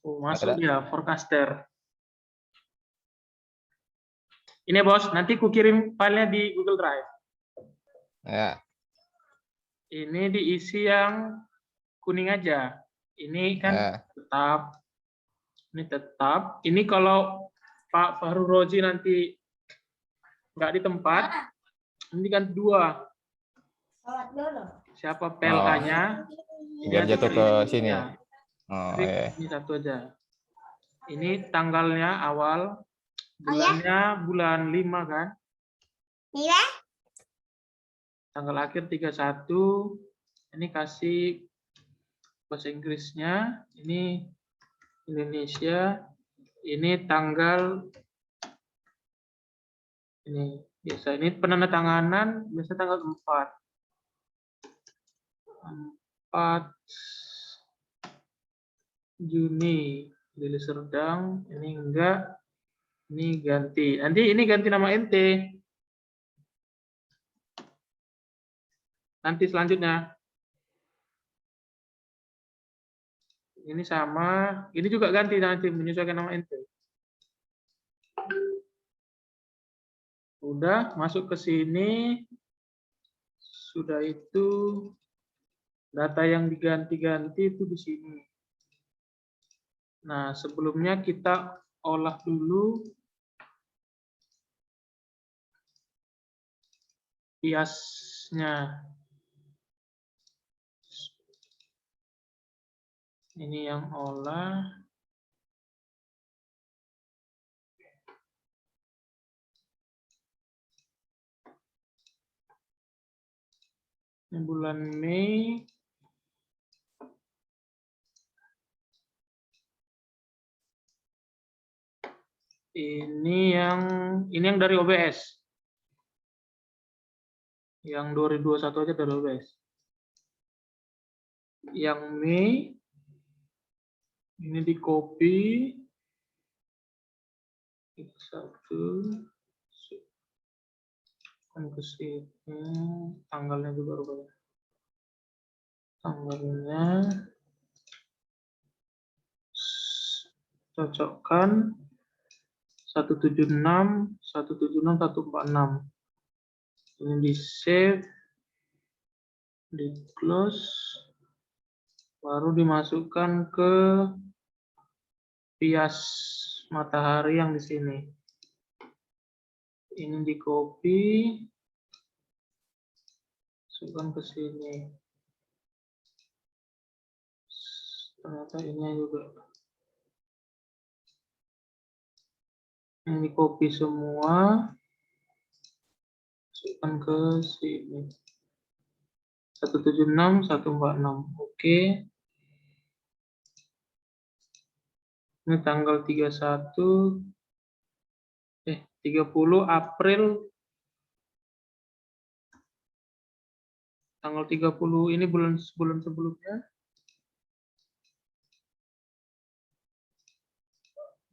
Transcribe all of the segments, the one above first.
Oh, masuk Ada? dia forecaster. Ini bos, nanti ku kirim filenya di Google Drive. Ya. Ini diisi yang kuning aja. Ini kan Ya. tetap. Ini tetap. Ini kalau Pak Fahru Rozi nanti nggak di tempat, ini kan 2. Siapa PLK-nya? Biar jatuh ke sini. Ya. Oh, Jadi ya. ini satu aja. Ini tanggalnya awal, bulannya bulan 5 kan? Iya. Tanggal akhir 31. Ini kasih bahasa Inggrisnya. Ini Indonesia. Ini tanggal ini biasa ini penandatanganan biasa tanggal 4 Juni. Deli Serdang ini enggak, ini ganti. Nanti ini ganti nama ente. Nanti selanjutnya ini sama, ini juga ganti nanti menyesuaikan nama ente. Udah masuk ke sini. Sudah itu data yang diganti-ganti itu di sini. Nah, sebelumnya kita olah dulu biasnya. Ini yang olah. Ini bulan Mei. Ini yang dari OBS. Yang 2021 aja dari OBS. Yang Mei ini di copy. Satu kan ke sini, tanggalnya juga rubah. Tanggalnya cocokkan 176, 176, 146. Ini di save, di close, baru dimasukkan ke bias matahari yang di sini. Ini di copy, masukkan ke sini. Ternyata ini juga. Ini di copy semua, masukkan ke sini. 176, 146. Oke. Ini tanggal 30 April. Tanggal 30 ini bulan sebelumnya.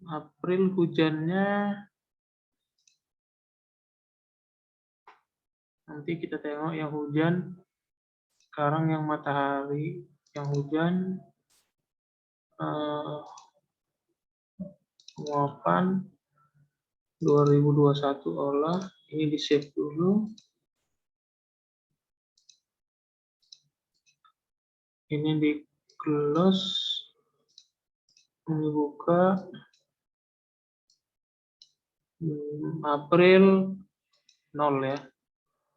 April hujannya. Nanti kita tengok yang hujan. Sekarang yang matahari, yang hujan. Penguapan 2021 olah. Ini di save dulu. Ini di close. Ini buka. April 0 ya.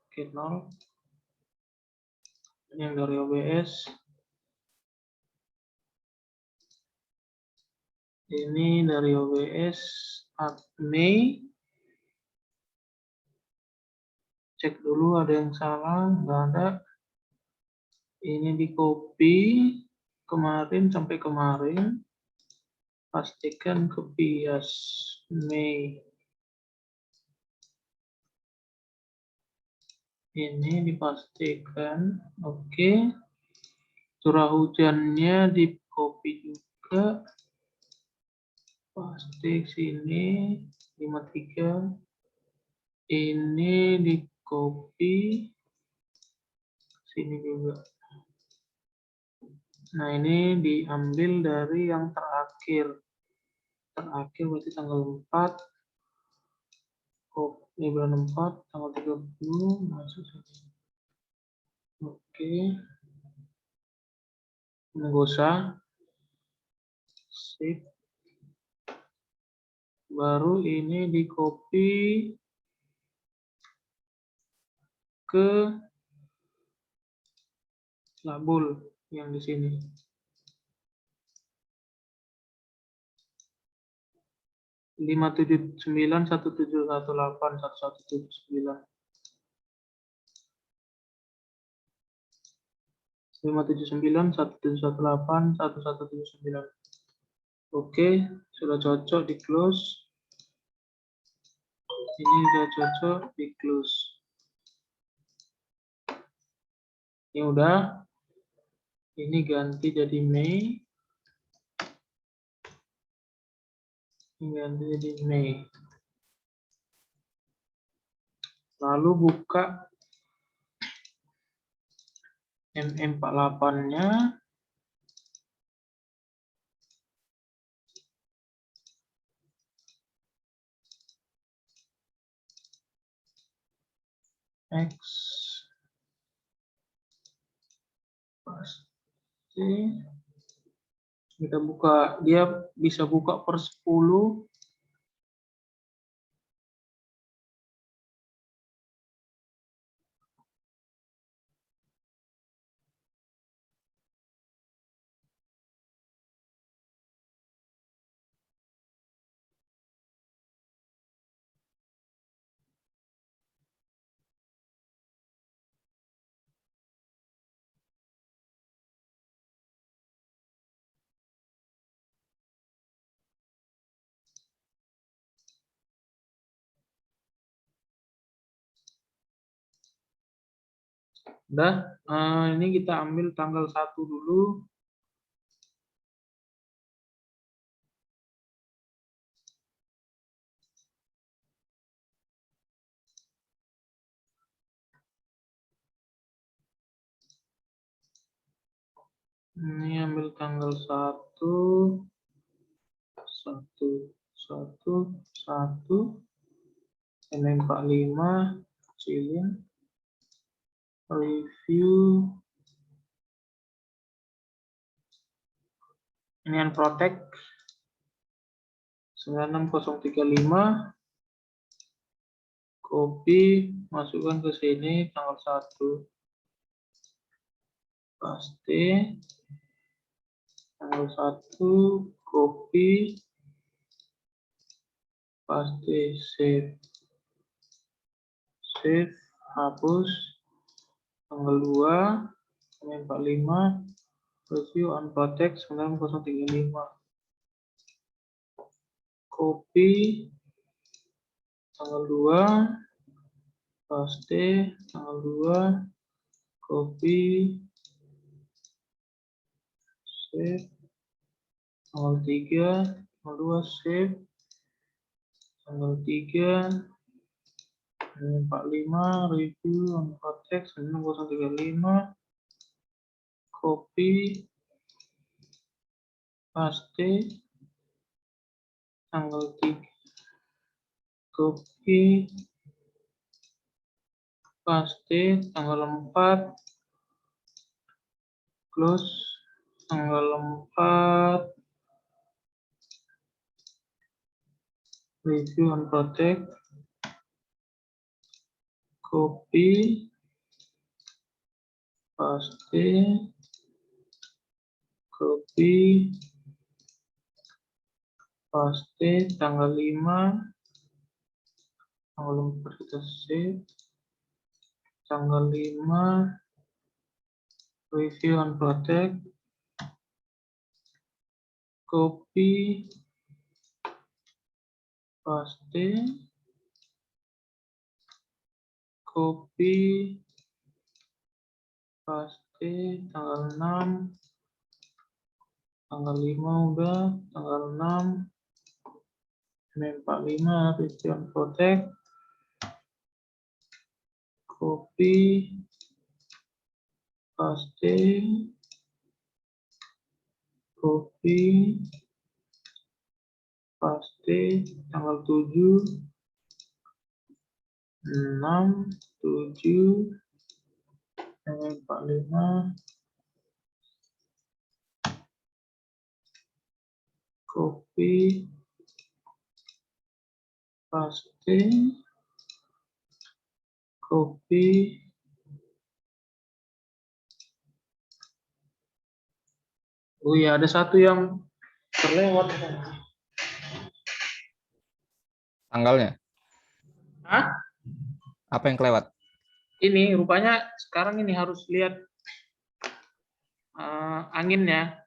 Oke, 0. Ini yang dari OBS. Ini dari OBS Mei. Cek dulu ada yang salah, nggak ada. Ini di copy kemarin sampai kemarin. Pastikan ke bias Mei. Ini dipastikan, oke. Curah hujannya di copy juga. Pasti sini 53. Ini di copy sini juga. Nah, ini diambil dari yang terakhir. Terakhir berarti tanggal 4. Oh, ini bulan 4, tanggal 30, masuk sini. Oke. Nggak usah. Save. Baru ini di copy ke label yang di sini. Lima 57917181179. 57917181179. Oke, sudah cocok di close. Ini sudah cocok di close. Ini udah. Ini ganti jadi Mei. Ini ganti jadi Mei. Lalu buka MM48-nya. X. Pasti. Kita buka, dia bisa buka per 10. Udah, ini kita ambil tanggal 1 dulu. Ini ambil tanggal 1, 45, kecilin, review, ini yang protect, 96035, copy, masukkan ke sini, tanggal 1, paste, tanggal 1, copy, paste, save, hapus, tanggal 2, 45, review unprotect 9035, copy, tanggal 2, paste, tanggal 2, copy, save, tanggal 3, tanggal 2, save, tanggal 3, 45, review unprotect 9035, copy, paste, tanggal 3, copy, paste, tanggal 4, close, tanggal 4, review unprotect, copy, paste, copy, paste, tanggal 5, tanggal 4 kita save, tanggal 5, review unprotect, copy, paste, copy, paste, tanggal 6, tanggal 5 udah, tanggal 6, 45, review unprotect, copy, paste, kopi, paste, tanggal 7, 6, 7, tanggal 45, kopi, paste, kopi, oh iya ada satu yang terlewat. Tanggalnya. Hah? Apa yang kelewat? Ini rupanya sekarang ini harus lihat anginnya.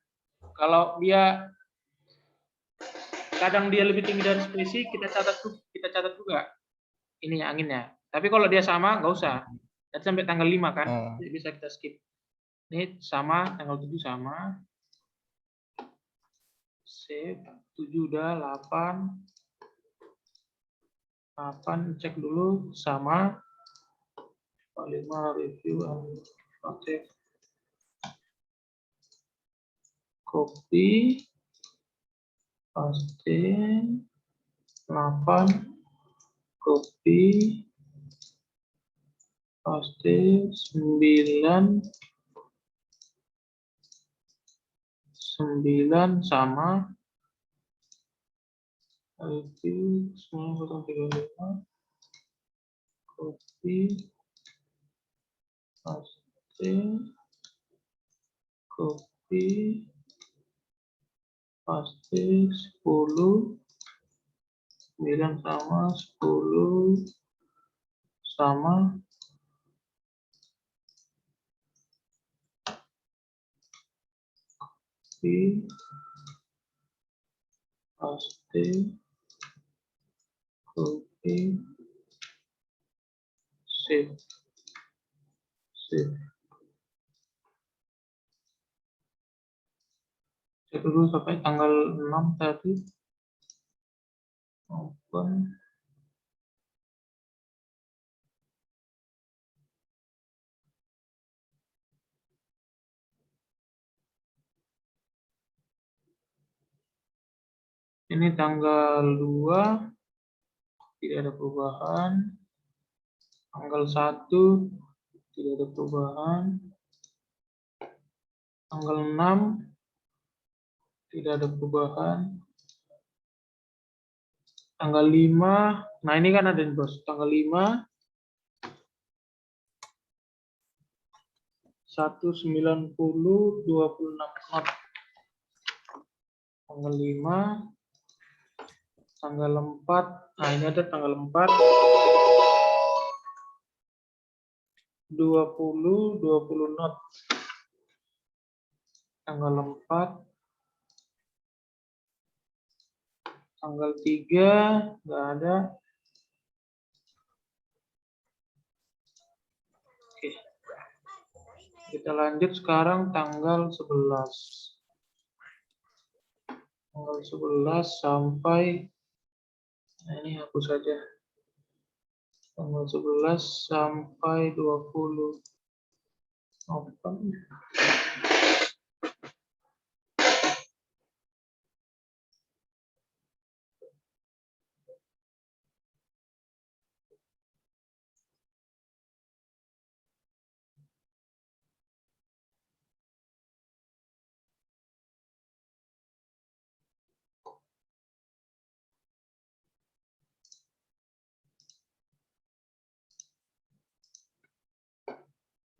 Kalau dia kadang dia lebih tinggi dari spesi, kita catat juga ininya anginnya. Tapi kalau dia sama nggak usah. Jadi sampai tanggal 5 kan, Oh. jadi bisa kita skip. Ini sama, tanggal 7 sama. Save, 7 udah, 8. 8 cek dulu sama. 5 review aktif. Copy, paste, 8, copy, paste, 9 sama review 935, copy, paste, copy, paste, 10, 9 sama, 10 sama, copy, paste, copy, save, save. Cek dulu sampai tanggal 6 tadi. Open. Ini tanggal 2, tidak ada perubahan. Tanggal 1, tidak ada perubahan. Tanggal 6, tidak ada perubahan. Tanggal 5, nah ini kan ada di bos. Tanggal 5, 190, 26 knot. Tanggal 5, tanggal 4, nah ini ada tanggal 4, 20 knot. Tanggal 4, tanggal 3, nggak ada. Oke. Kita lanjut sekarang tanggal 11. Tanggal 11 sampai, nah ini hapus saja. Tanggal 11 sampai 20. Open.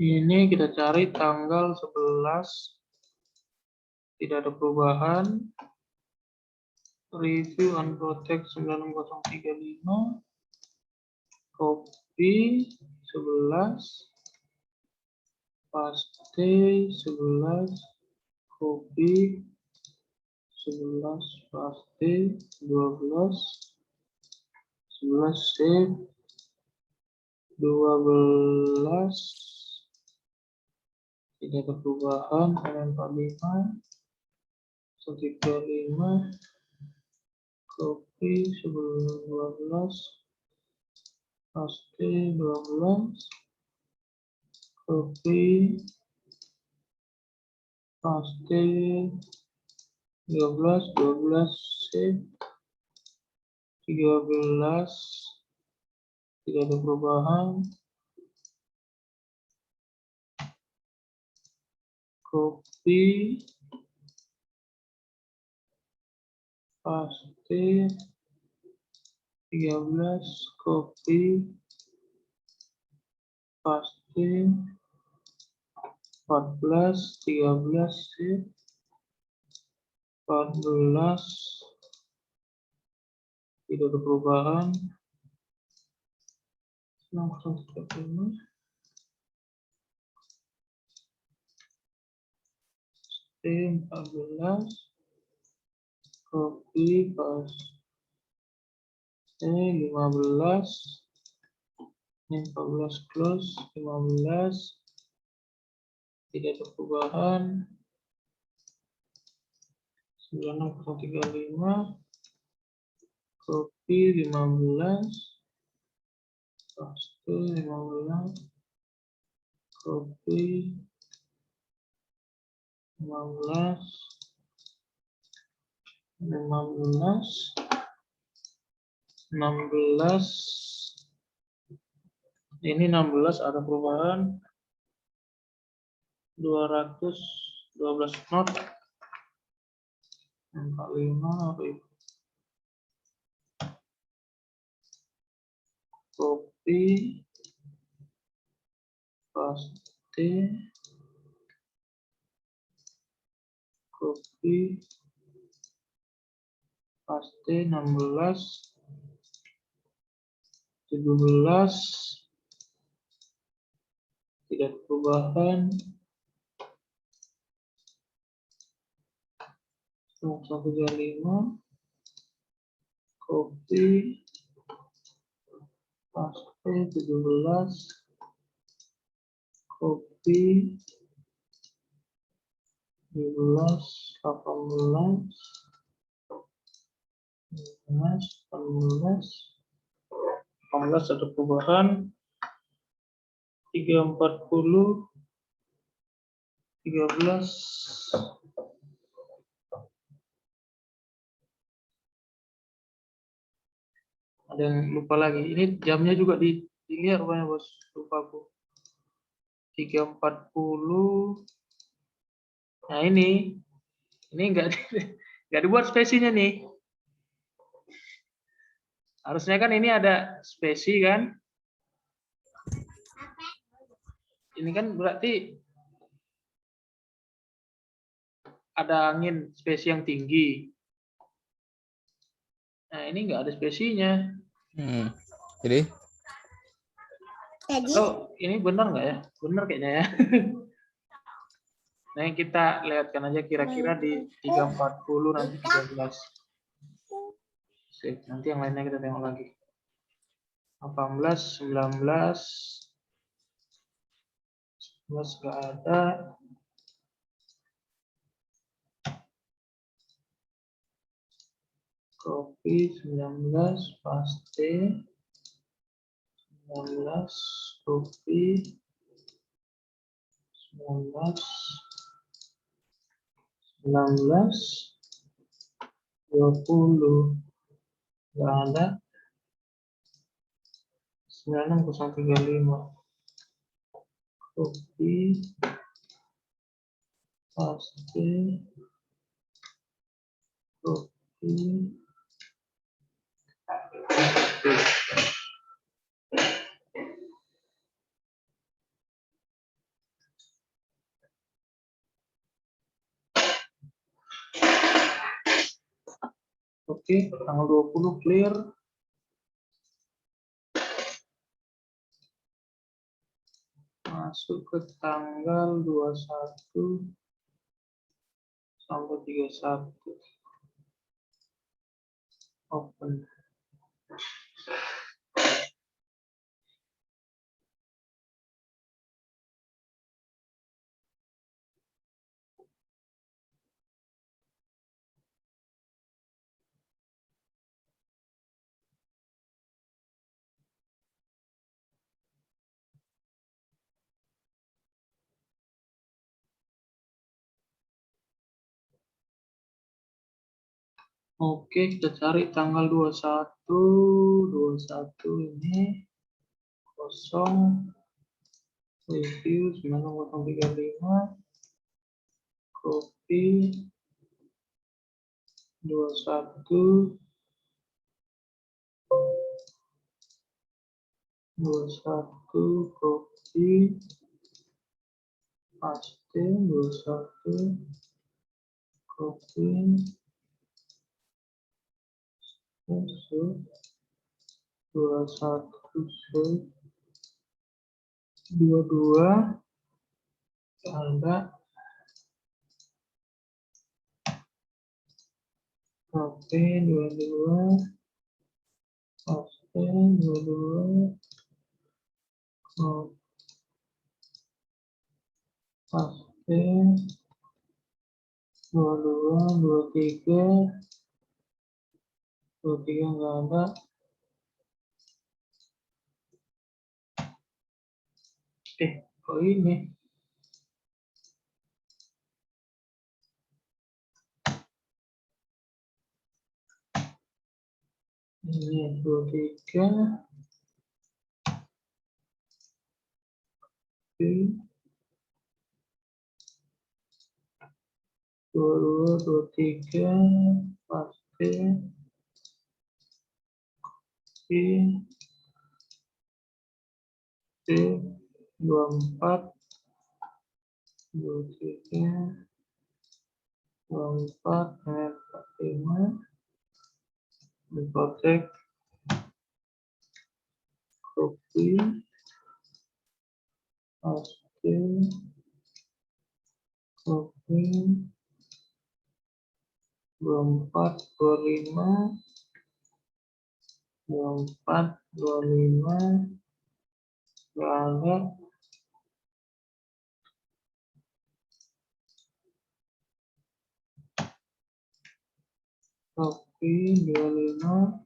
Ini kita cari tanggal 11. Tidak ada perubahan. Review unprotect 96035. Copy 11. Paste 11. Copy 11. Paste 12. 11 save. 12. Tidak ada perubahan. 45. 135. Copy 12. Paste 12. Copy. Paste 13, 12, save. 13, tidak ada perubahan. Copy, paste. 13, copy, paste. 14, 13, save. 14, tidak ada perubahan. 635. 14, copy, paste. 15, ini 14 close. 15, tidak ada perubahan. 96035, copy 15, paste 15, copy 15, 15, 16, ini 16 ada perubahan. 212 not. 45, copy, paste, copy, paste 16, 17, tidak ada perubahan. 135, copy, paste 17, copy 17, 18, 19, 18, 18 ada perubahan. 340, 13, ada yang lupa lagi. Ini jamnya juga dilihat rupanya bos, lupa aku. 340. Nah ini nggak dibuat spesinya nih. Harusnya kan ini ada spesi kan? Ini kan berarti ada angin spesi yang tinggi. Nah ini nggak ada spesinya. Jadi Oh ini benar nggak ya? Benar kayaknya ya. Nah kita lihatkan aja kira-kira di 340 nanti 13. Sip, nanti yang lainnya kita tengok lagi. 18, 19, 11 nggak ada. Copy 19, paste 19, copy 19, 19, 20 nggak ada. 96035, copy, paste, copy, oke, tanggal 20 clear. Masuk ke tanggal 21 sampai 31. Open. Oke, kita cari tanggal 21 ini kosong review 9035 copy 21 copy paste 21 copy save 21 save 22 ada copy 22 paste 22 paste 22 23 nggak ada. Oh ini ini 23 23 paste P 24 23 24 45 protect copy paste copy 24 25 24 25 nggak ada. Copy 25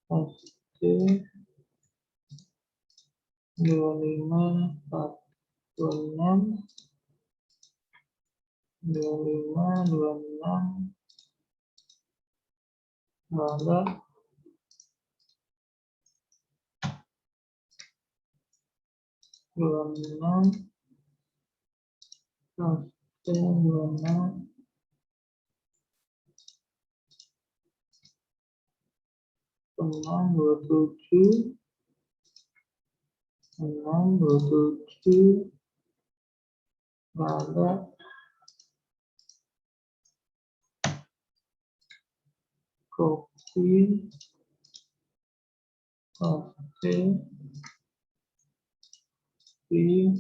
paste 25 26 25 26 nggak ada. Dua enam paste 26 6 27 6 27 nggak ada. Copy paste P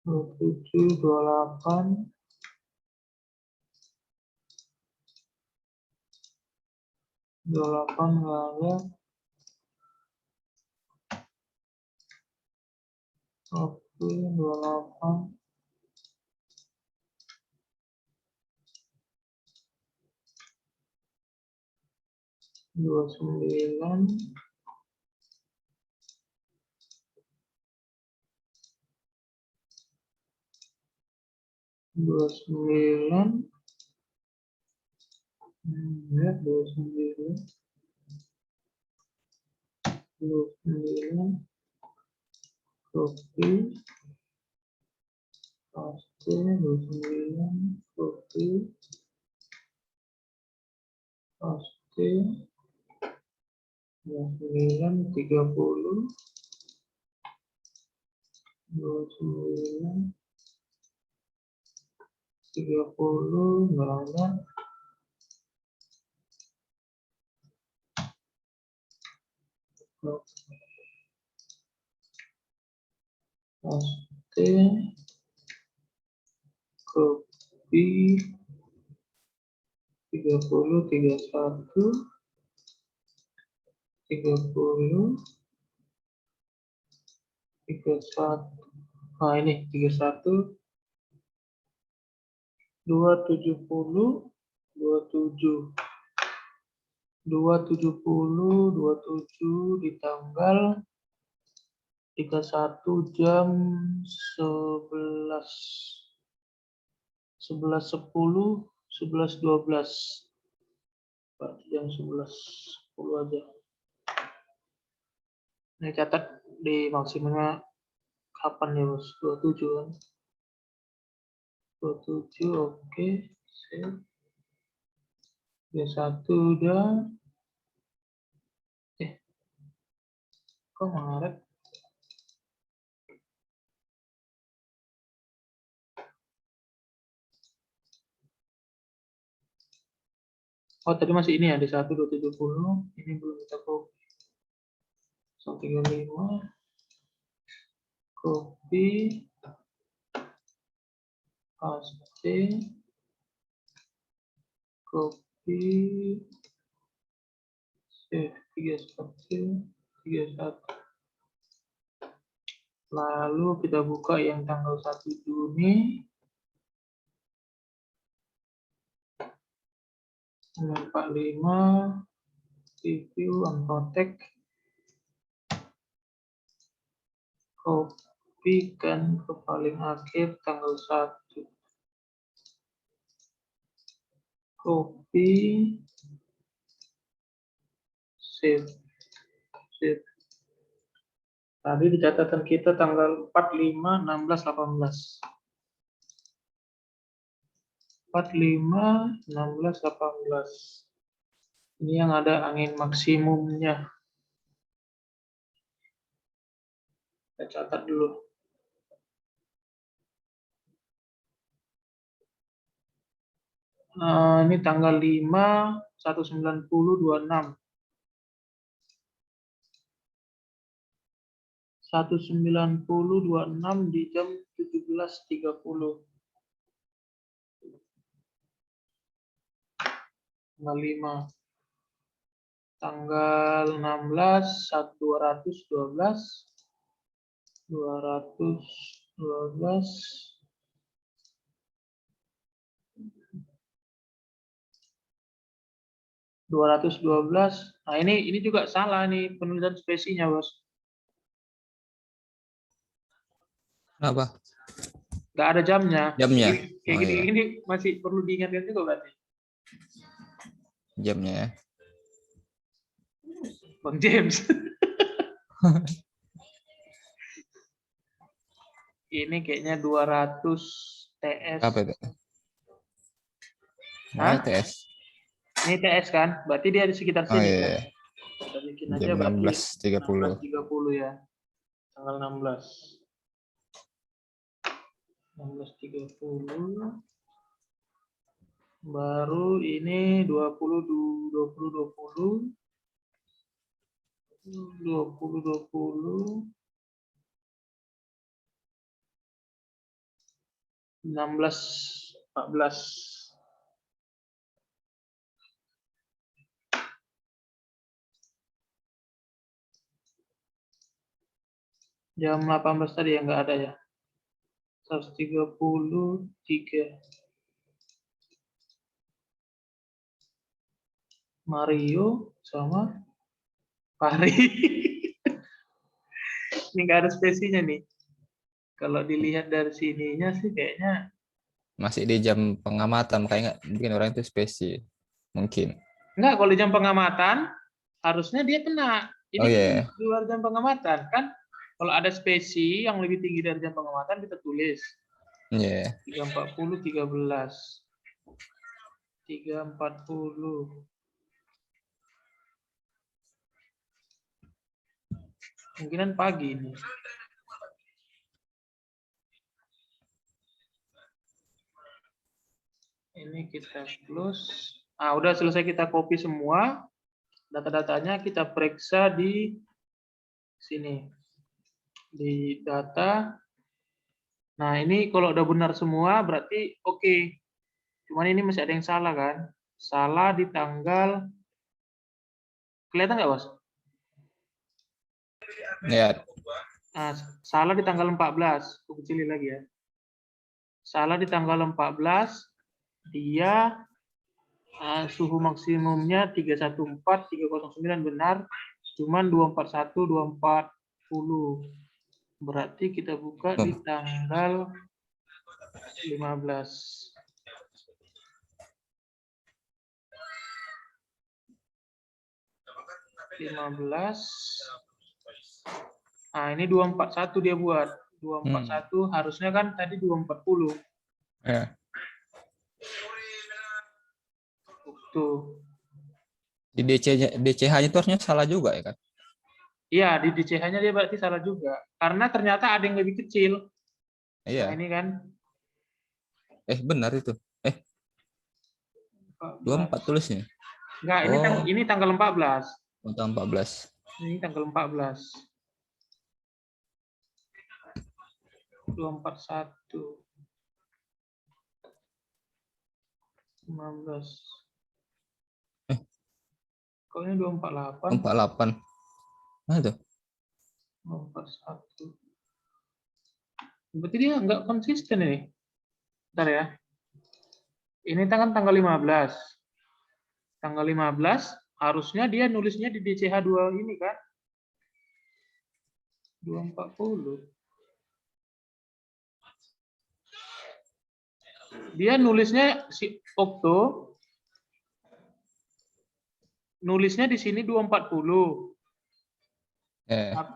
27 28 28 nggak ada. Copy 28 29 29 lihat 29 copy paste 29 copy paste 29 30 29 30 nggak ada. Paste copy 30 31 30 31 nah ini 31 270 27 27 di tanggal 31 jam 11 10 11.12. Berarti jam 11.10 aja. Ini catat di maksimumnya kapan ya, Bos? 27 kan? 27, oke. Save. 31 udah. Kok Maret? Oh, tadi masih ini ya, di 1.270. Ini belum kita copy. 135. Copy. Paste. Copy. Save. 31. Lalu kita buka yang tanggal 1 Juni. 45. Review, unprotect. Kopikan ke paling akhir tanggal 1. Copy. Save. Save. Tadi di catatan kita tanggal 45, 16, 18. 45, 16, 18. Ini yang ada angin maksimumnya. Kita catat dulu. Ini tanggal 5, 190, 26. 190, 26 di jam 17.30. Tanggal 5. Tanggal 16, 212. 212. 212. Nah, ini juga salah nih penulisan spesinya, Bos. Apa? Nggak ada jamnya. Jamnya. Kayak Oh, gini, iya. ini masih perlu diingatkan juga berarti. Jamnya ya. Bang James. Ini kayaknya 200 TS. Apa itu? Hah? Mana TS? Ini TS kan? Berarti dia di sekitar Oh sini. iya. Kan? Iya. Kita bikin aja Jam berarti 16.30. 16.30 ya. Tanggal 16. 16.30. Baru ini 20. 20. 16.14. Jam 18 tadi yang nggak ada ya. 133. Mario sama Pari. Ini nggak ada spesinya nih. Kalau dilihat dari sininya sih kayaknya Masih di jam pengamatan, makanya nggak bikin orang itu spesi. Mungkin. enggak, kalau di jam pengamatan harusnya dia kena. Ini Oh kan iya. di luar jam pengamatan kan. Kalau ada spesi yang lebih tinggi dari jam pengamatan kita tulis. Iya. 3.40, 13. 3.40. Mungkinan pagi ini. Ini kita close. Ah, udah selesai kita copy semua. Data-datanya kita periksa di sini. Di data. Nah, ini kalau udah benar semua berarti oke. Cuman ini masih ada yang salah kan? Salah di tanggal. Kelihatan nggak, Bos? Lihat. Nah, salah di tanggal 14. Aku kecilin lagi ya. Salah di tanggal 14. Dia suhu maksimumnya 314, 309 benar. Cuman 241, 240. Berarti kita buka di tanggal 15. 15. Nah, ini 241 dia buat. 241 harusnya kan tadi 240. Ya. Tuh. Di DCH-nya itu harusnya salah juga ya kan? Iya, di DCH-nya dia berarti salah juga. Karena ternyata ada yang lebih kecil. Nah, Iya. ini kan. Benar itu. 24 tulisnya. Enggak, Oh, ini tanggal 14. untuk 14. Ini tanggal 14. 241. 15. Kok ini 248? 48. Nah itu. 241. Berarti dia nggak konsisten ini. Bentar ya. Ini tanggal 15. Tanggal 15 harusnya dia nulisnya di DCH2 ini kan. 240. Dia nulisnya si Okto nulisnya di sini 240.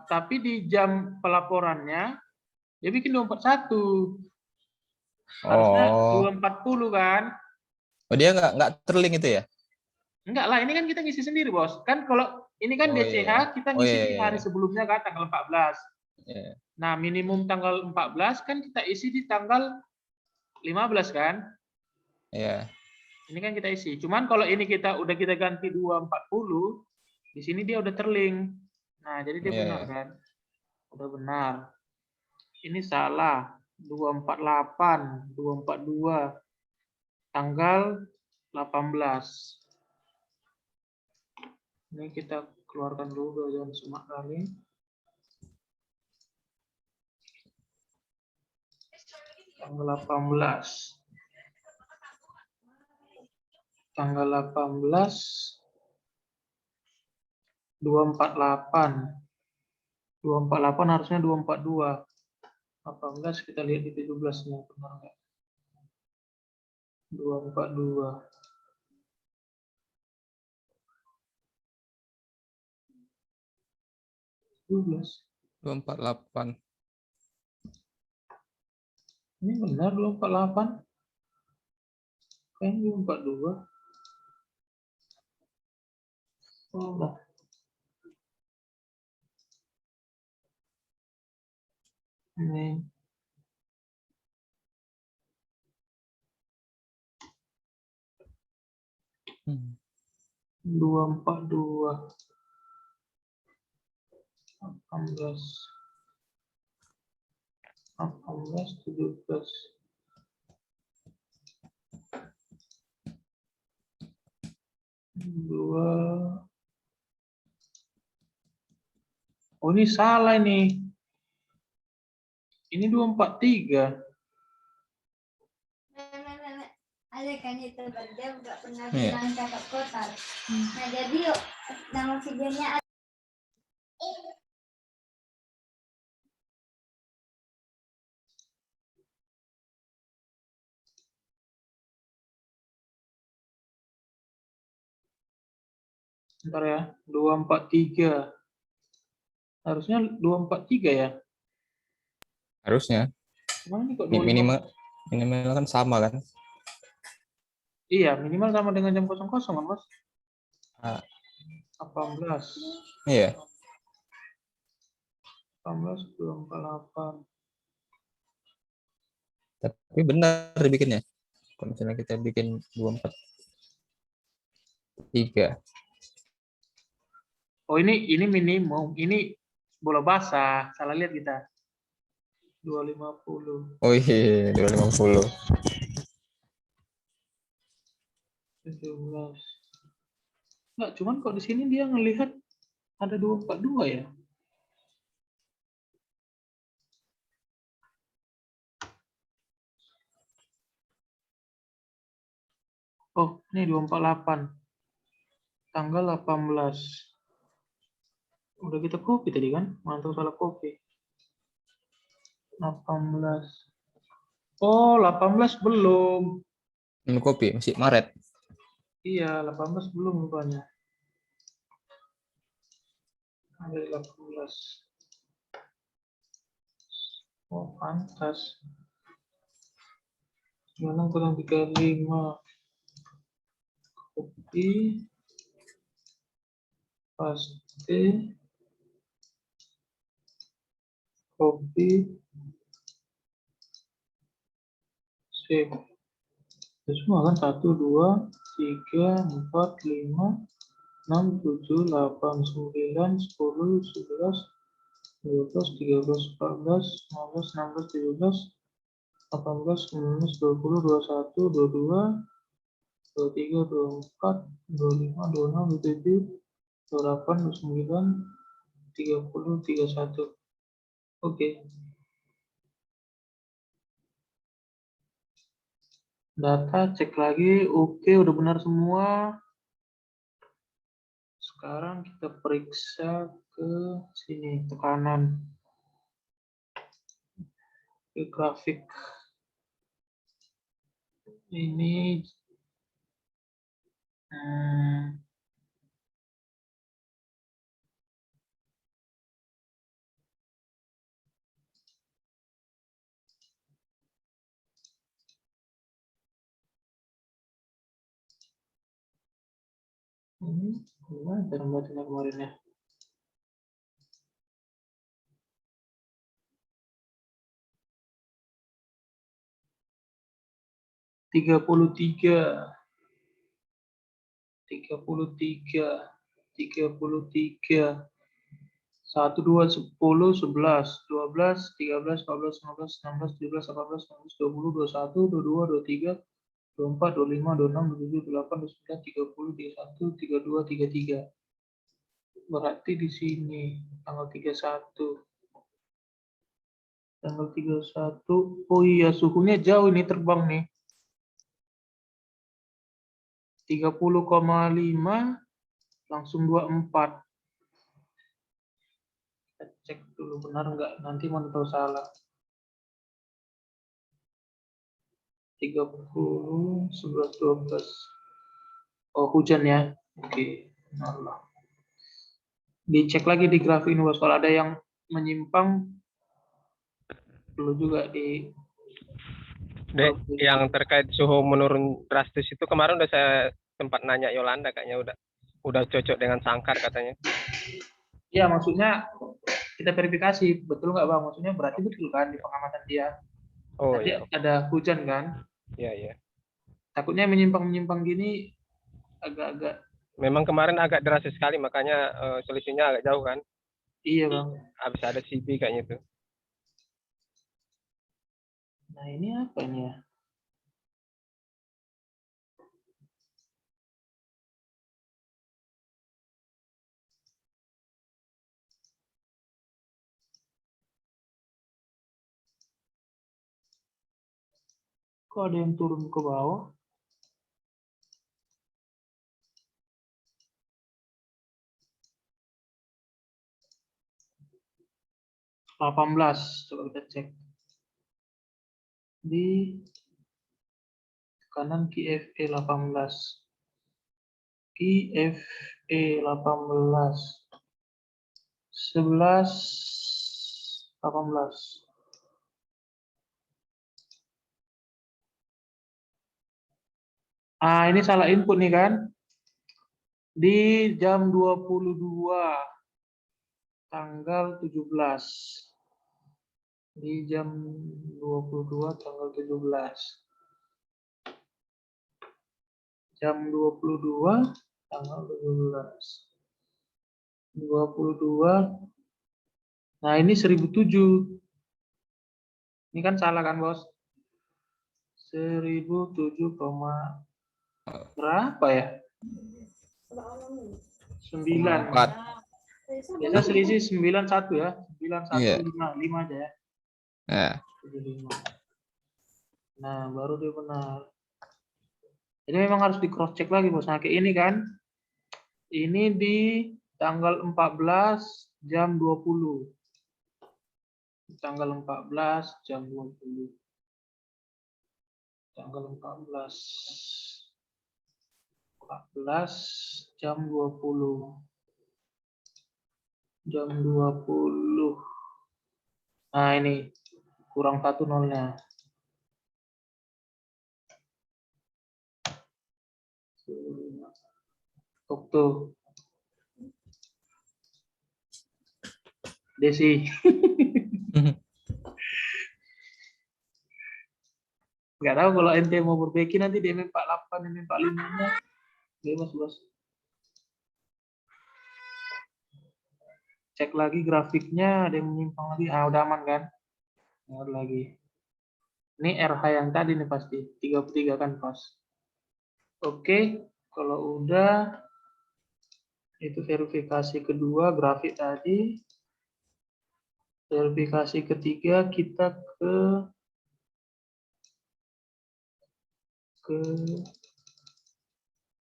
Tapi di jam pelaporannya dia bikin 241. Harusnya 240 kan? Oh, dia nggak terlink itu ya? Enggak lah, ini kan kita ngisi sendiri, Bos. Kan kalau ini kan DCH kita ngisi di hari sebelumnya kan tanggal 14. Nah, minimum tanggal 14 kan kita isi di tanggal 15 kan? Iya. Ini kan kita isi. Cuman kalau ini kita ganti 240, di sini dia udah terlink. Nah, jadi dia benar kan? Udah benar. Ini salah. 248, 242. Tanggal 18. Ini kita keluarkan dulu jangan semak kali. Tanggal 18. Tanggal 18. 248. 248 harusnya 242. 18 kita lihat di 17-nya benar enggak? 242. 248. Ini benar 248. Kayaknya 242. Oh, enggak. Ini 242. 18. 17. Oh, ini salah ini. Ini 243. Ada kan itu dia nggak pernah bilang cakap kotak. Nah jadi yuk nama videonya Bentar ya, 243. Harusnya 243 ya. Harusnya. Emang ini kok 25? Minimal kan sama kan? Iya, minimal sama dengan jam 00 kan, Mas? 18. Iya. 18, 248. Tapi benar dibikinnya. Kalau misalnya kita bikin 243. Oh, ini minimum. Ini bola basah. Salah lihat kita. 250. Oh iya, 250. 17. Enggak, cuman kok di sini dia ngelihat ada 242 ya. Oh, ini 248. Tanggal 18. Udah kita copy tadi kan? Mantap salah copy. 18. Oh, 18 belum. Minum kopi masih Maret. Iya, 18 belum rupanya. Ada 18. Oh, pantas. 9 kurang 35. Copy. Paste. Copy. Save. Itu semua kan 1, 2, 3, 4, 5, 6, 7, 8, 9, 10, 11, 12, 13, 14, 15, 16, 17, 18, 19, 20, 21, 22, 23, 24, 25, 26, 27, 28, 29, 30, 31. Oke. Data cek lagi. Oke, udah benar semua. Sekarang kita periksa ke sini, tekanan. Ke grafik. Ini gimana cara membacanya kemarin ya? Tiga puluh tiga, 1, 2, 10, 11, 12, 13, 14, 15, 16, 17, 18, 19, 20, 21, 22, 23, 24, 25, 26, 27, 28, 29, 30, 31, 32, 33. Berarti di sini tanggal 31. Tanggal 31. Oh iya, suhunya jauh ini terbang nih. 30,5 langsung 24. Kita cek dulu benar nggak, nanti mau tahu salah. 30, 11, 12. Oh, hujan ya. Oke. Allah. Dicek lagi di grafik ini, Bos. Kalau ada yang menyimpang, perlu juga di... Dek, yang terkait suhu menurun drastis itu kemarin udah saya sempat nanya Yolanda, kayaknya udah cocok dengan sangkar katanya. Ya, maksudnya kita verifikasi betul nggak, Bang? Maksudnya berarti betul kan di pengamatan dia. Oh Tadi iya. ada hujan kan? Iya, iya. Takutnya menyimpang-menyimpang gini agak-agak. Memang kemarin agak drastis sekali, makanya selisihnya agak jauh kan. Iya, Bang. Habis ada CB kayaknya itu. Nah, ini apa ini ya? Kok ada yang turun ke bawah? Delapan belas, coba kita cek. Di kanan KFE 18. KFE 18. 11, 18. Ah, ini salah input nih kan? Di jam 22 tanggal 17. Di jam 22 tanggal 17. Jam 22 tanggal 17. 22. Nah, ini 1007. Ini kan salah kan, Bos? 1007, berapa ya? 9. 4. Biasa selisih 91 ya. 91, Iya. 5 aja ya. Nah, 75. Nah, baru dia benar. Jadi memang harus di cross check lagi, Bos. Nah, kayak ini kan. Ini di tanggal 14 jam 20. Tanggal 14 jam 20. Tanggal 14 jam 20. jam 20. Nah, ini kurang 1 nolnya. Tuh. Desi. Nggak tahu kalau ente mau perbaiki nanti di MM48, MM45-nya. Bebas, bos. Cek lagi grafiknya, ada yang menyimpang lagi. Ah, udah aman kan? Nggak ada lagi. Ini RH yang tadi nih pasti. 33 kan pas. Oke, kalau udah, itu verifikasi kedua, grafik tadi. Verifikasi ketiga, kita ke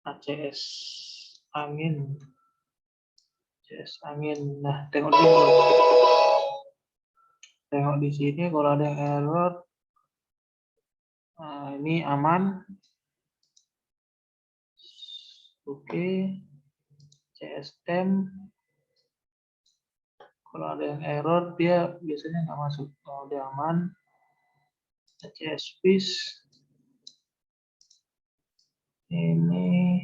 ACS angin. ACS angin. Nah, tengok dulu. Tengok di sini kalau ada yang error. Nah, ini aman. Oke. CS temp. Kalau ada yang error, dia biasanya nggak masuk. Kalau dia aman. CS fish. Ini.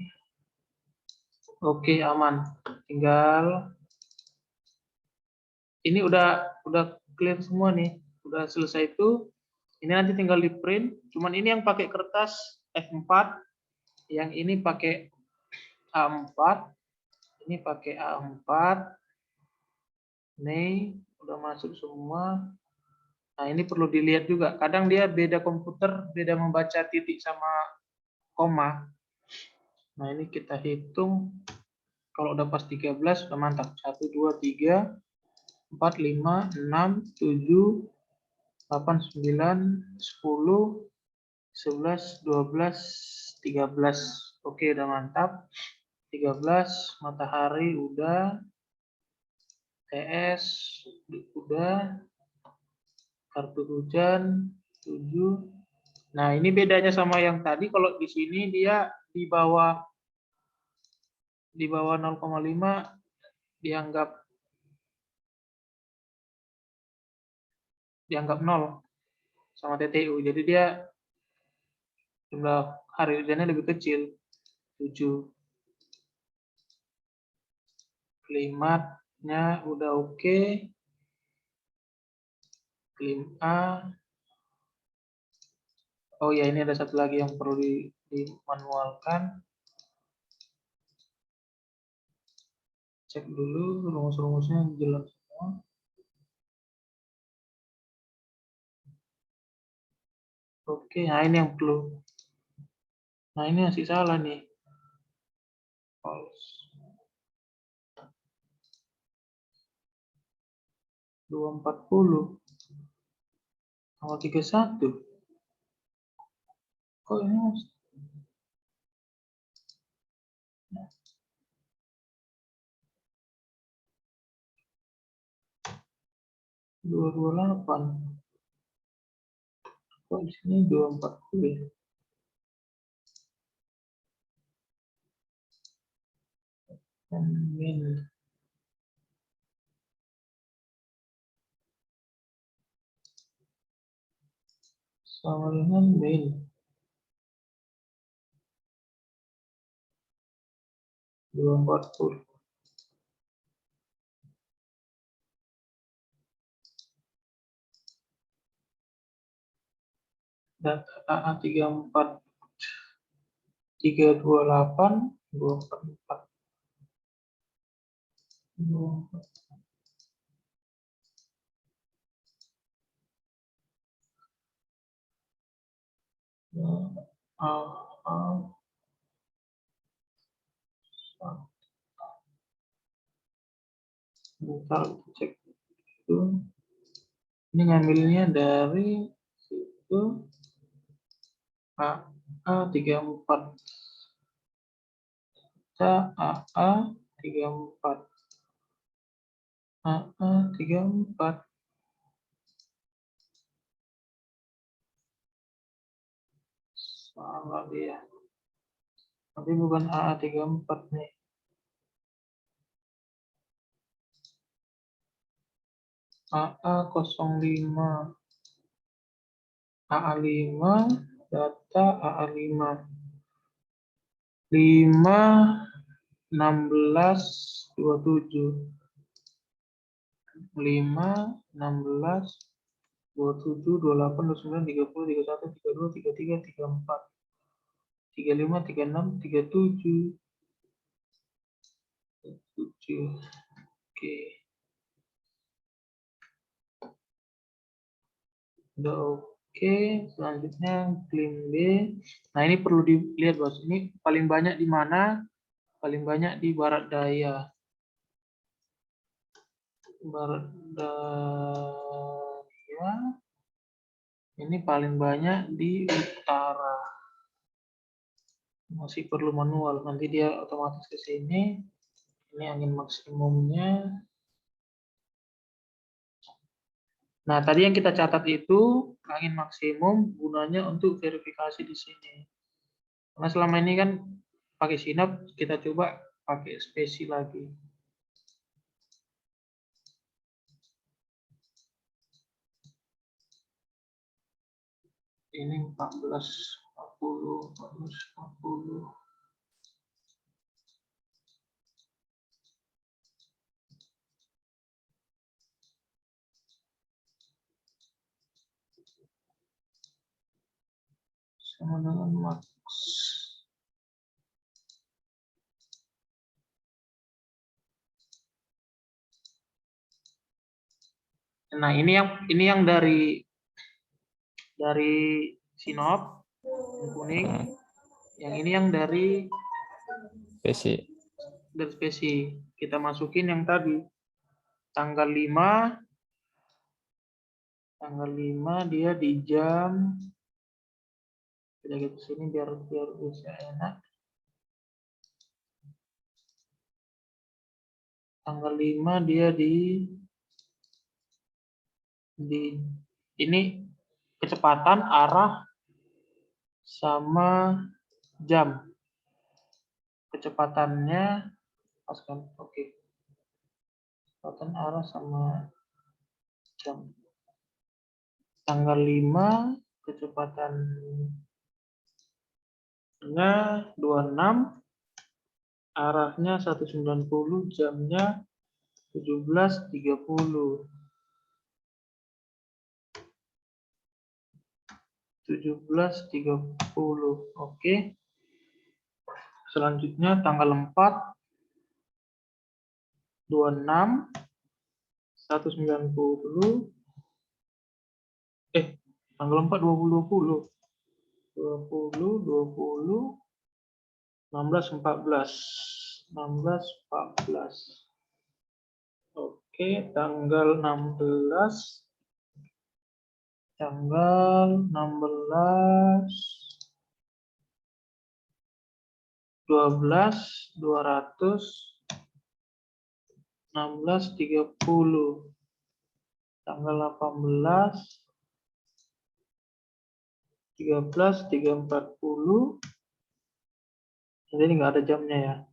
Oke, aman. Tinggal ini udah clear semua nih. Udah selesai itu. Ini nanti tinggal di print. Cuman ini yang pakai kertas F4, yang ini pakai A4, ini pakai A4. Nih, udah masuk semua. Nah, ini perlu dilihat juga. Kadang dia beda komputer, beda membaca titik sama koma. Nah, ini kita hitung. Kalau udah pas 13, udah mantap. 1, 2, 3, 4, 5, 6, 7, 8, 9, 10, 11, 12, 13. Oke, udah mantap. 13, matahari udah. TS udah. Kartu hujan 7. Nah, ini bedanya sama yang tadi. Kalau di sini dia di bawah 0,5 dianggap 0 sama TTU. Jadi dia jumlah hari hujannya lebih kecil. 7. Klimatnya udah oke. Klim A. Oh ya, ini ada satu lagi yang perlu dimanualkan. Cek dulu rumus-rumusnya jelas semua. Oke, nah ini yang perlu. Nah, ini masih salah nih. False. 240 tanggal 31. Kok ini mas? 228. Kok di sini 240 ya? Min. Sama dengan min. 240. Data AA34 328 244 bentar cek itu. Ini ngambilnya dari situ AA34. AA34. AA34. Salah dia. Tapi bukan AA34 nih. AA05. AA5, data AA5. 5, 16, 27. 5, 16, 27, 28, 29, 30, 31, 32, 33, 34, 35, 36, 37. 7. Oke. Udah oke. Selanjutnya klaim B. Nah, ini perlu dilihat, Bos. Ini paling banyak di mana? Paling banyak di barat daya. Barat daya. Ini paling banyak di utara. Masih perlu manual. Nanti dia otomatis ke sini. Ini angin maksimumnya. Nah, tadi yang kita catat itu angin maksimum gunanya untuk verifikasi di sini. Karena selama ini kan pakai sinap, kita coba pakai spesi lagi. Ini 14, 40, 14, 40. Sama dengan max. Nah, ini yang dari sinop yang kuning. Yang ini yang dari spesi. Kita masukin yang tadi. Tanggal 5 dia di jam, kita ke sini biar bisa enak. Tanggal 5 dia di ini kecepatan, arah, sama jam. Kecepatannya paskan, oke. Kecepatan, arah, sama jam. Tanggal 5 kecepatannya 26, arahnya 190, jamnya 17.30. 17.30. Oke. Selanjutnya tanggal 4, 26, 190. Tanggal 4, 20, 16, 14. Oke, tanggal 16, 12, 200, 16.30. Tanggal 18, 13, 3.40. Jadi nggak ada jamnya ya.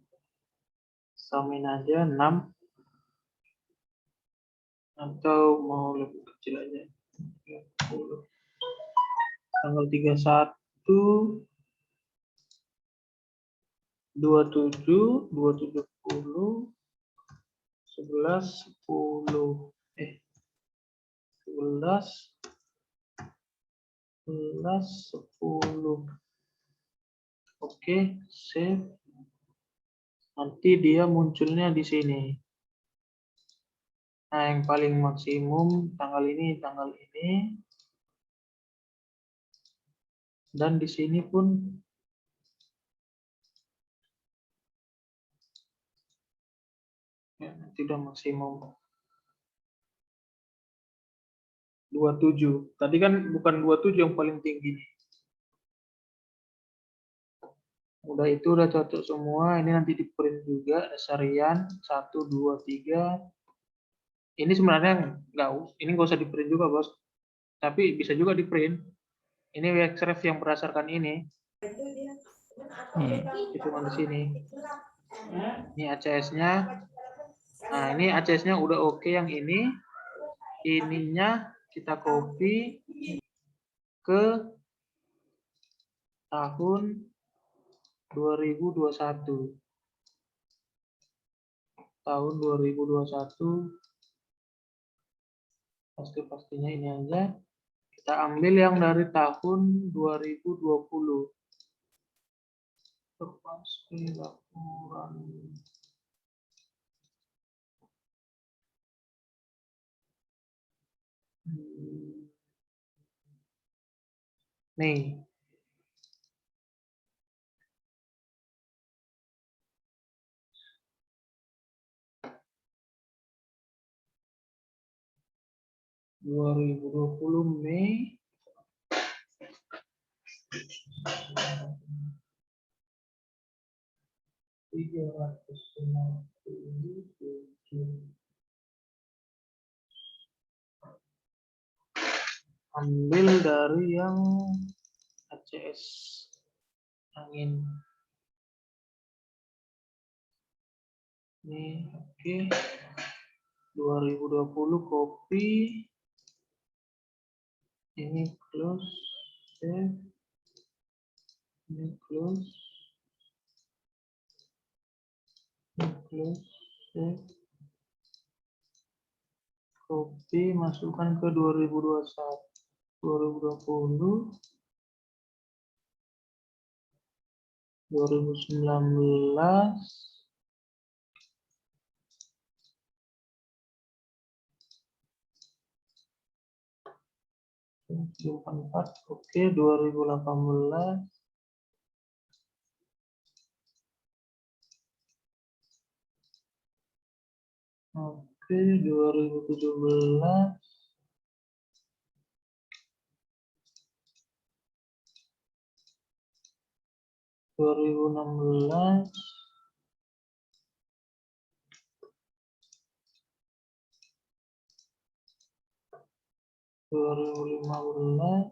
Samain aja 6. Atau mau lebih kecil aja. 30. Tanggal 31, 27, 270, 11, 10. 11, 10. Oke, save. Nanti dia munculnya di sini. Nah, yang paling maksimum tanggal ini. Dan di sini pun ya, tidak maksimum. 27. Tadi kan bukan 27 yang paling tinggi. Udah itu udah cocok semua. Ini nanti di print juga dasarian 1, 2, 3. Ini sebenarnya nggak usah di print juga, Bos. Tapi bisa juga di print. Ini Wexref yang berdasarkan ini. Itu di sini. Ini ACS-nya. Nah, ini ACS-nya udah oke yang ini. ininya kita copy ke tahun 2021. Tahun 2021 pastinya ini aja. Kita ambil yang dari tahun 2020. Pasti laporan. Nih. Dua 2020 Mei. Ambil dari yang ACS angin. Ini oke. 2020 copy. Ini close, save. Ini close. Ini close, save. Copy, masukkan ke 2021. 2020. 2019. Oke, 2018. Oke, 2017. 2016. 2015.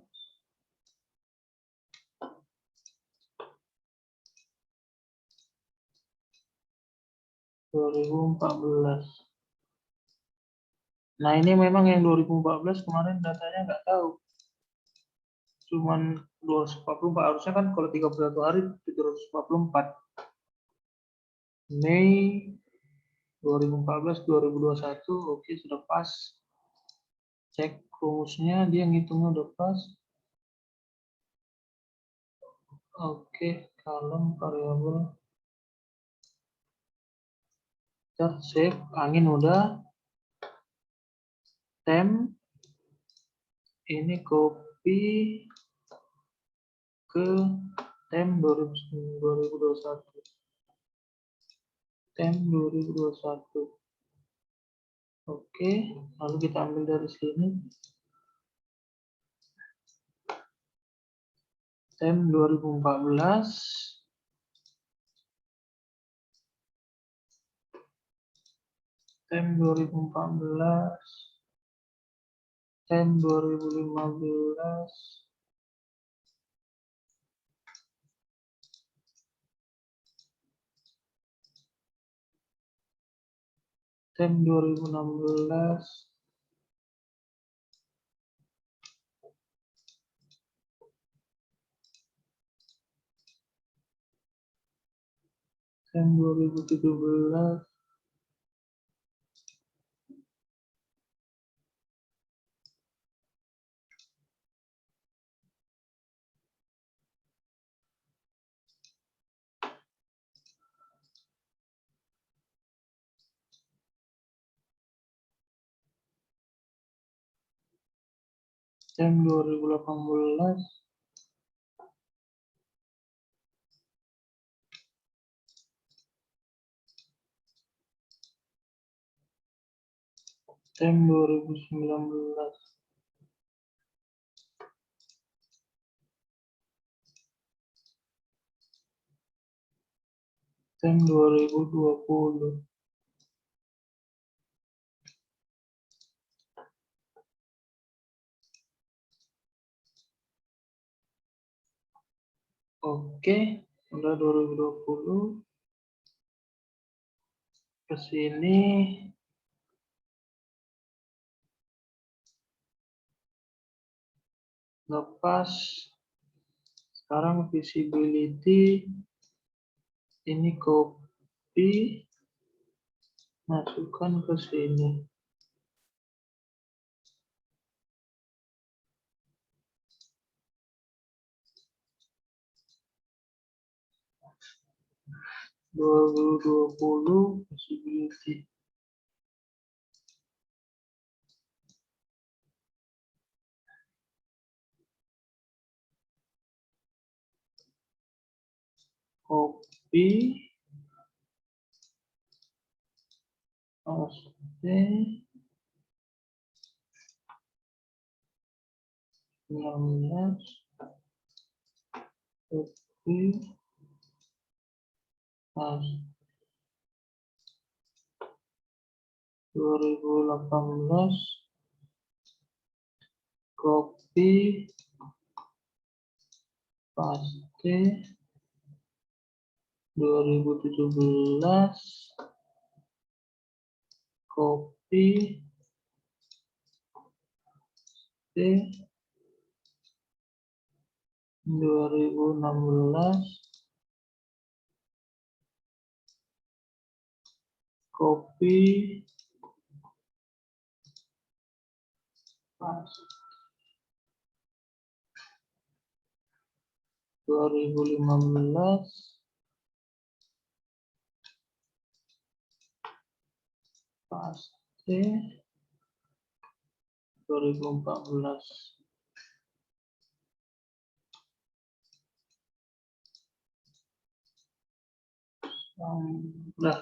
2014. Nah, ini memang yang 2014 kemarin datanya nggak tahu. Cuman 244, harusnya kan kalau 31 hari 744. Mei 2014 2021, oke sudah pas. Cek rumusnya, dia ngitungnya udah pas. Oke, column variabel. Kita save, angin udah. Temp, ini copy ke temp 2021. Temp 2021. Oke, lalu kita ambil dari sini. Temp 2014. Temp 2014. Temp 2015. Temp 2016. Temp 2017. Temp 2018. Temp 2019. Temp 2020. Oke, udah 2020. Ke sini lepas. Sekarang visibility ini copy, masukkan ke sini. (2020) visibility. Copy, paste, 19, copy, paste. 2018, copy, paste. 2017, copy, paste. 2016, copy, paste. 2015, paste. 2014. Udah,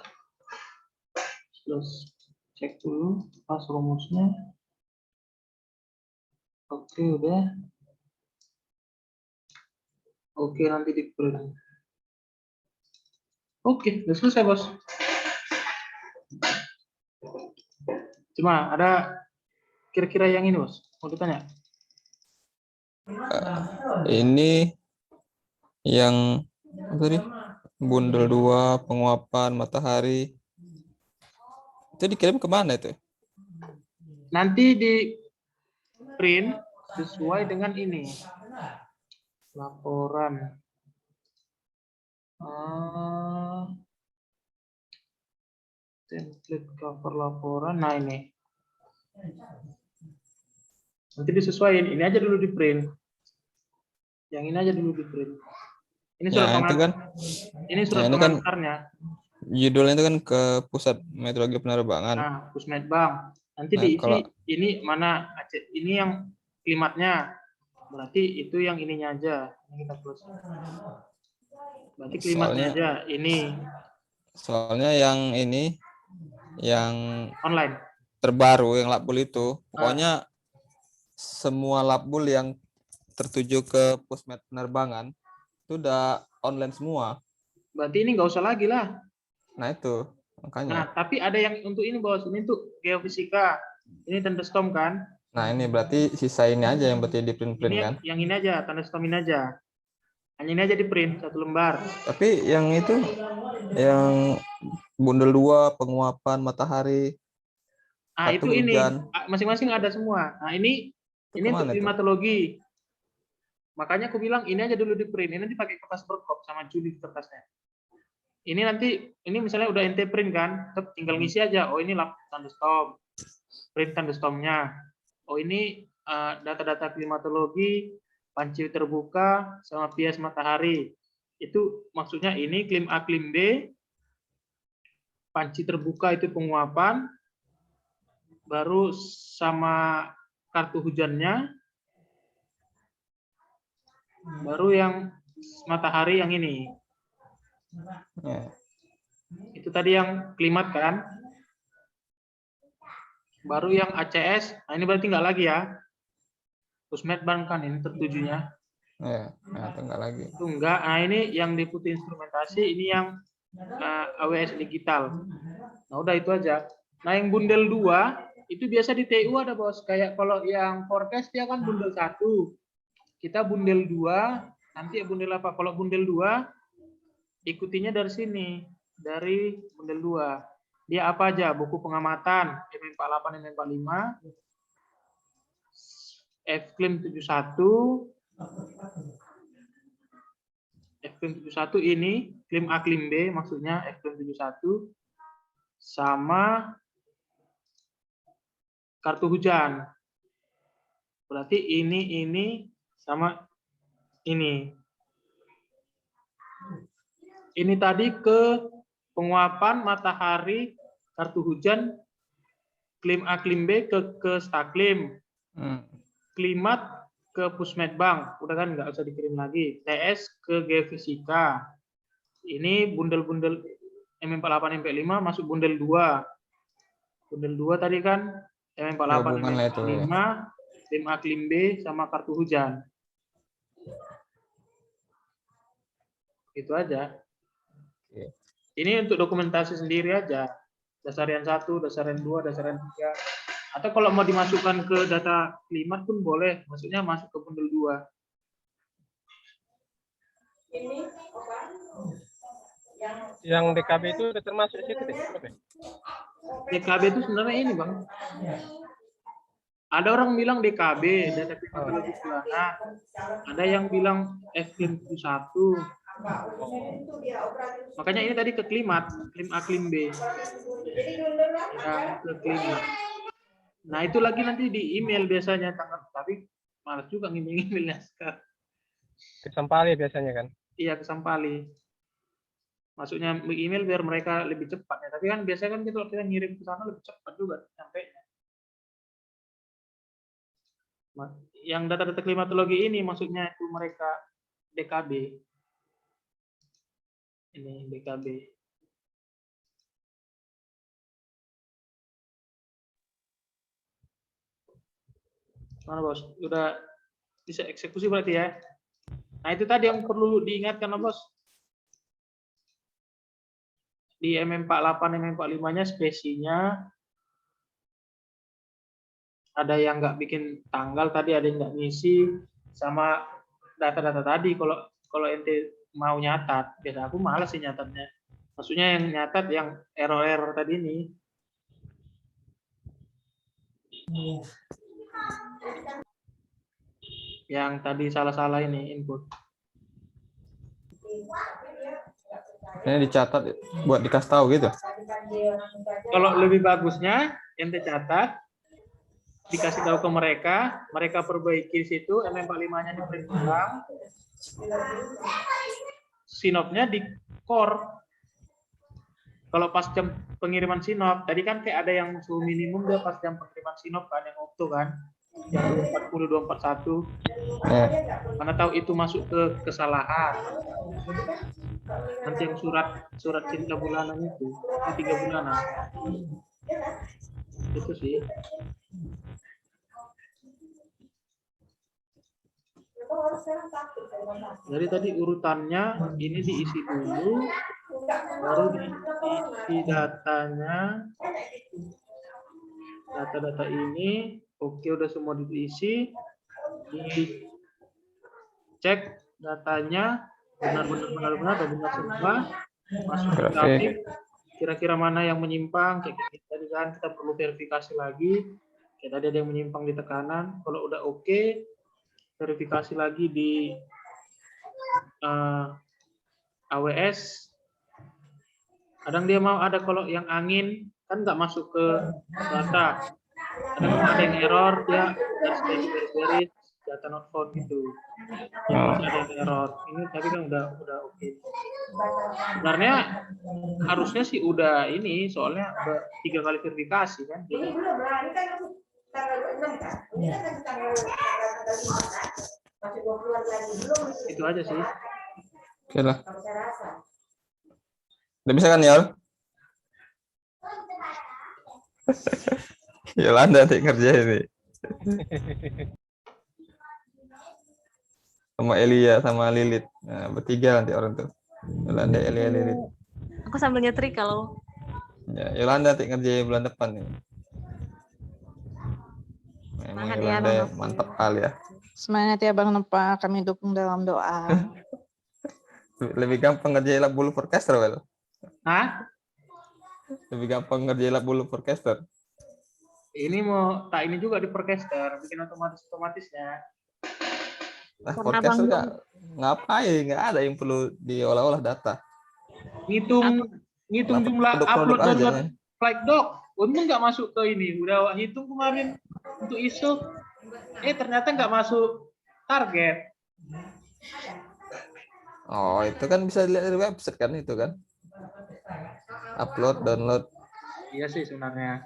terus cek dulu pas rumusnya. Oke, udah. Oke, nanti di print. Oke, udah selesai, Bos. Cuma ada kira-kira yang ini, Bos. Mau ditanya? Ini yang apa tadi? Bundel 2, penguapan matahari. Itu dikirim kemana itu? Nanti di print sesuai dengan ini. Laporan. Template cover laporan. Nah, ini. Nanti disesuaikan. Ini aja dulu di print. Yang ini aja dulu di print. Ini surat Ya, itu kan. Ini surat Ini kan pengantarnya. judulnya itu kan ke Pusat Meteorologi Penerbangan. Nah, Pusmetbang. Nanti Nah, diisi kalau ini mana? Ini yang klimatnya. Berarti itu yang ininya aja. Ini kita plus. Berarti klimatnya aja. Ini soalnya yang ini yang online. terbaru yang Labul itu, pokoknya semua Labul yang tertuju ke Pusmet Penerbangan itu udah online semua. Berarti ini nggak usah lagi lah. Nah itu Nah, makanya. tapi ada yang untuk ini, Bos. Ini tuh geofisika. Ini thunderstorm kan? Nah ini berarti sisa ini aja yang berarti di print-print Ini kan. yang ini aja, thunderstorm ini aja. Hanya ini aja di print satu lembar. Tapi yang itu yang bundel 2 penguapan matahari. Ah, Satu itu ini hujan. masing-masing ada semua. Nah, ini Itu untuk kemana itu? klimatologi. Makanya aku bilang ini aja dulu di print. Ini nanti pakai kertas berkop sama juli kertasnya. Ini nanti ini misalnya udah ente print kan, tinggal ngisi aja. Oh, ini thunderstorm. Print thunderstormnya. Oh, ini data-data klimatologi, panci terbuka sama bias matahari. Itu maksudnya ini klim A, klim B, panci terbuka itu penguapan, baru sama kartu hujannya, baru yang matahari yang ini. Ya. Itu tadi yang klimat kan. Baru yang ACS, nah ini berarti enggak lagi ya. Pusmetbang kan ini tertujunya. Ya, nah, itu enggak lagi. Itu enggak. Nah ini yang deputi instrumentasi, ini yang AWS digital. Nah udah itu aja. Nah yang bundel 2 itu biasa di TU ada, Bos. Kayak kalau yang forecast dia kan bundel 1. Kita bundel 2, nanti ya bundel apa? Kalau bundel 2 ikutinya dari sini, dari bundel 2. Dia apa aja? Buku pengamatan, MM48, MM45, Fklim 71. Fklim 71 ini, klim A, klim B, maksudnya Fklim 71 sama kartu hujan. Berarti ini sama ini. Ini tadi ke penguapan matahari kartu hujan klim A, klim B ke Staklim. Klimat ke Pusmetbank, udah kan nggak usah dikirim lagi. TS ke Geofisika. Ini bundel-bundel M48 MP5 masuk bundel 2. Bundel 2 tadi kan M48 MP5, klim A, klim B sama kartu hujan. Itu aja. Ini untuk dokumentasi sendiri aja. Dasarian 1, dasarian 2, dasarian 3. Atau kalau mau dimasukkan ke data klimat pun boleh. Maksudnya masuk ke bundel 2. Yang DKB itu udah termasuk di situ deh. DKB itu sebenarnya ini, Bang. Ada orang bilang DKB, data klimatologi bulanan. Ada yang bilang Fklim 1. Makanya ini tadi ke klimat, klim A, klim B. Yang ke klimat. Nah, itu lagi nanti di email biasanya, tapi malas juga ngirim-emailnya sekarang. Ke Sampali biasanya kan? Iya, ke Sampali. Maksudnya email biar mereka lebih cepat ya. Tapi kan biasanya kan kalau kita ngirim ke sana lebih cepat juga sampainya. Yang data-data klimatologi ini maksudnya itu mereka DKB. Ini DKB. Mana bos? Udah bisa eksekusi berarti ya? Nah itu tadi yang perlu diingatkan bos. Di MM48, MM45-nya spesinya ada yang nggak bikin tanggal tadi, ada yang nggak ngisi, sama data-data tadi. Kalau ente mau nyatat, biasa aku malas sih nyatatnya. Maksudnya yang nyatat yang error-error tadi ini. Yang tadi salah-salah ini input. Ini dicatat buat dikasih tahu gitu. Kalau lebih bagusnya ente catat, dikasih tahu ke mereka, mereka perbaiki situ, MM45-nya diprint ulang, sinopnya di core. Kalau pas jam pengiriman sinop, tadi kan kayak ada yang suhu minimum dia pas jam pengiriman sinop kan, yang waktu kan, yang 240, 241. Karena tahu itu masuk ke kesalahan. Nanti yang surat cinta bulanan itu, yang 3 bulanan. Itu sih. Jadi tadi urutannya ini diisi dulu, baru diisi datanya, data-data ini, oke udah semua diisi, dicek datanya benar semua, masuk ke grafik, kira-kira mana yang menyimpang, kayak tadi kan kita perlu verifikasi lagi, kayak tadi ada yang menyimpang di tekanan, kalau udah oke, verifikasi lagi di AWS. Kadang dia mau ada kalau yang angin kan nggak masuk ke data. Ada yang error dia garis data not found gitu. Yang masih ada yang error. Ini tapi kan udah oke. Sebenarnya harusnya sih udah ini soalnya udah 3 kali verifikasi kan. Jadi itu aja sih. Oke lah. Udah bisa kan Yol? Yolanda nanti kerja ini. Sama Elia sama Lilit. Nah, bertiga nanti orang tuh. Yolanda, Elia, Lilit. Aku sambil nyetrika loh. Ya, Yolanda nanti kerja bulan depan nih. Memang Semangat ya, Yolanda Bang. mantap kali ya. Semangat ya Bang Nopa, kami dukung dalam doa. Lebih gampang ngerjain lab bulu forecaster, Wel. Hah? Lebih gampang ngerjain lab bulu forecaster. Ini mau tak ini juga di Percaster, bikin otomatisnya. Nah, Karena podcast Abang nggak ngapain, nggak ada yang perlu diolah-olah data. Ngitung Kenapa jumlah produk-produk upload aja download nih? flight doc. Untung nggak masuk ke ini. Udah hitung kemarin untuk isu. Ternyata nggak masuk target. Oh, itu kan bisa dilihat dari website kan itu kan. Upload, download. Iya sih sebenarnya.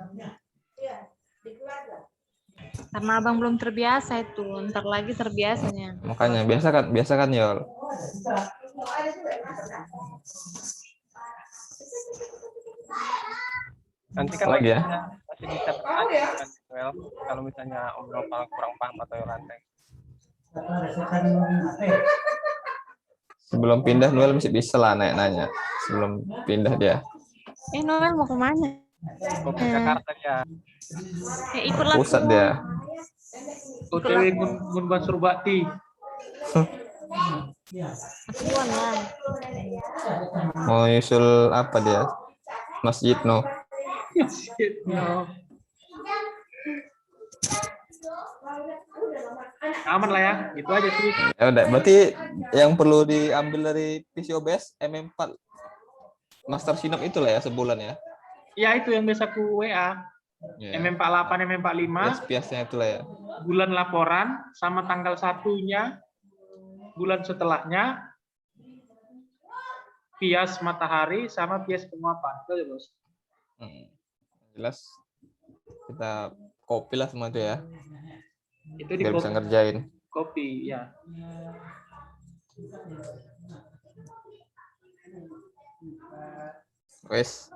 karena abang belum terbiasa itu, ntar lagi terbiasanya. Makanya biasa kan Yol. Nanti kan Lagi ya? masih bisa bertanya kan, Well, kalau misalnya Om Nopal kurang paham atau Yolanda. Sebelum pindah Noel masih bisa lah nanya. Sebelum pindah dia. Noel mau kemana? Mau ke Jakarta ya. Ikutlah Pusat tuh. dia. OTW Gun Bansur Bakti. Atuan lah. Mau nyusul apa dia? Masjid no. No. Aman lah ya, itu aja sih. Ya udah, berarti yang perlu diambil dari PCOBS M4 Master Synop itulah ya sebulan ya. Ya itu yang biasa ku WA. Ya. M48, M45. Biasanya itulah ya. Bulan laporan sama tanggal satunya, bulan setelahnya, bias matahari sama bias penguapan. Itu ya, Bos. Jelas kita copy lah semua itu ya. Itu di Biar bisa ngerjain. copy ya. Wes.